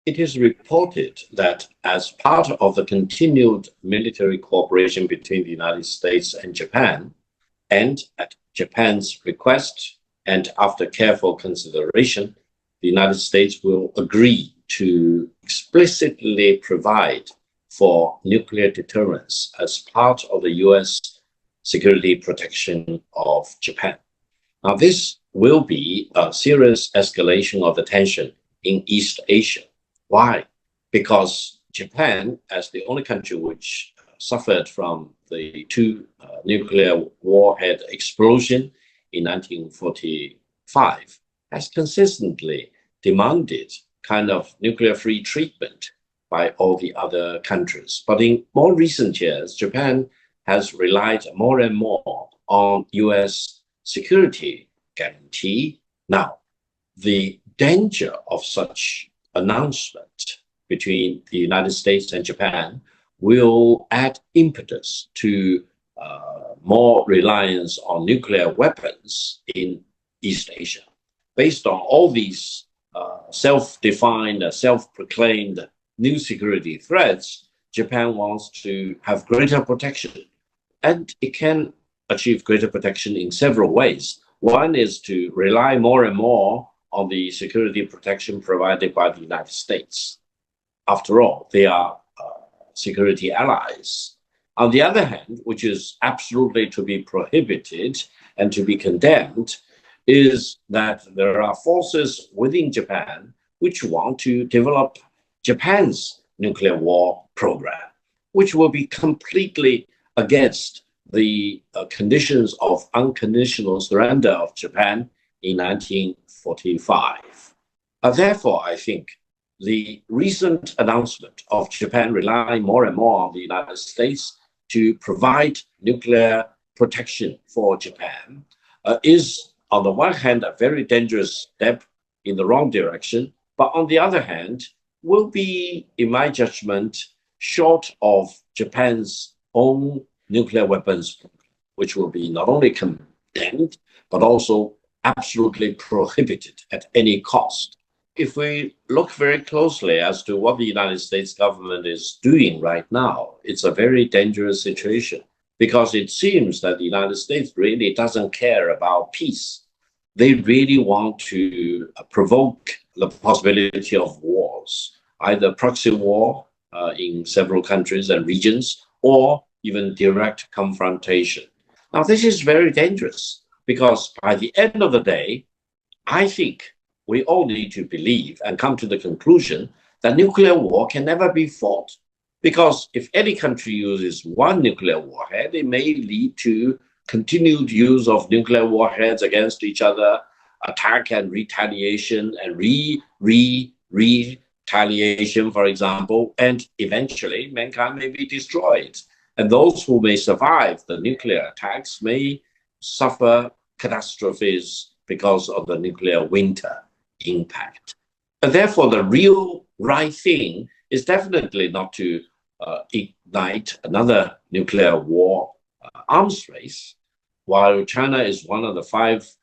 it is reported that as part of the continued military cooperation between the United States and Japan, and at Japan's request, and after careful consideration, the United States will agree to explicitly provide for nuclear deterrence as part of the US security protection of Japan. Now, this will be a serious escalation of the tension in East Asia. Why? Because Japan, as the only country which suffered from the two nuclear warhead explosion in 1945, has consistently demanded kind of nuclear-free treatment by all the other countries. But in more recent years, Japan has relied more and more on US security guarantee. Now, the danger of such announcement between the United States and Japan will add impetus to more reliance on nuclear weapons in East Asia. Based on all these self-defined, self-proclaimed new security threats, Japan wants to have greater protection. And it can achieve greater protection in several ways. One is to rely more and more on the security protection provided by the United States. After all, they are security allies. On the other hand, which is absolutely to be prohibited and to be condemned, is that there are forces within Japan which want to develop Japan's nuclear war program, which will be completely against the conditions of unconditional surrender of Japan in 1945. Therefore, I think the recent announcement of Japan relying more and more on the United States to provide nuclear protection for Japan is, on the one hand, a very dangerous step in the wrong direction, but on the other hand, will be, in my judgment, short of Japan's own nuclear weapons, which will be not only condemned, but also absolutely prohibited at any cost. If we look very closely as to what the United States government is doing right now, it's a very dangerous situation because it seems that the United States really doesn't care about peace. They really want to provoke the possibility of wars, either proxy war in several countries and regions, or even direct confrontation. Now, this is very dangerous because by the end of the day, I think we all need to believe and come to the conclusion that nuclear war can never be fought. Because if any country uses one nuclear warhead, it may lead to continued use of nuclear warheads against each other, attack and retaliation and retaliation, for example, and eventually mankind may be destroyed. And those who may survive the nuclear attacks may suffer catastrophes because of the nuclear winter impact. And therefore, the real right thing is definitely not to ignite another nuclear war arms race. While China is one of the 5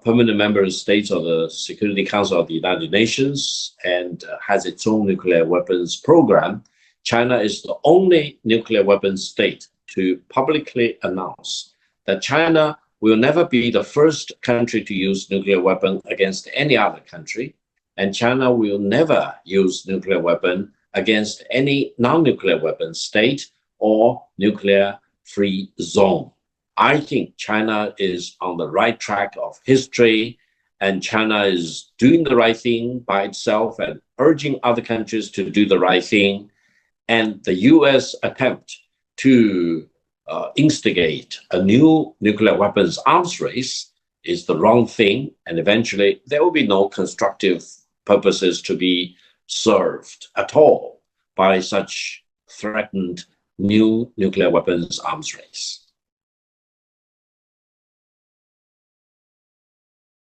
permanent member states of the Security Council of the United Nations and has its own nuclear weapons program, China is the only nuclear weapons state to publicly announce that China will never be the first country to use nuclear weapon against any other country, and China will never use nuclear weapon against any non-nuclear weapon state or nuclear-free zone. I think China is on the right track of history, and China is doing the right thing by itself and urging other countries to do the right thing. And the US attempt to instigate a new nuclear weapons arms race is the wrong thing, and eventually there will be no constructive purposes to be served at all by such threatened new nuclear weapons arms race.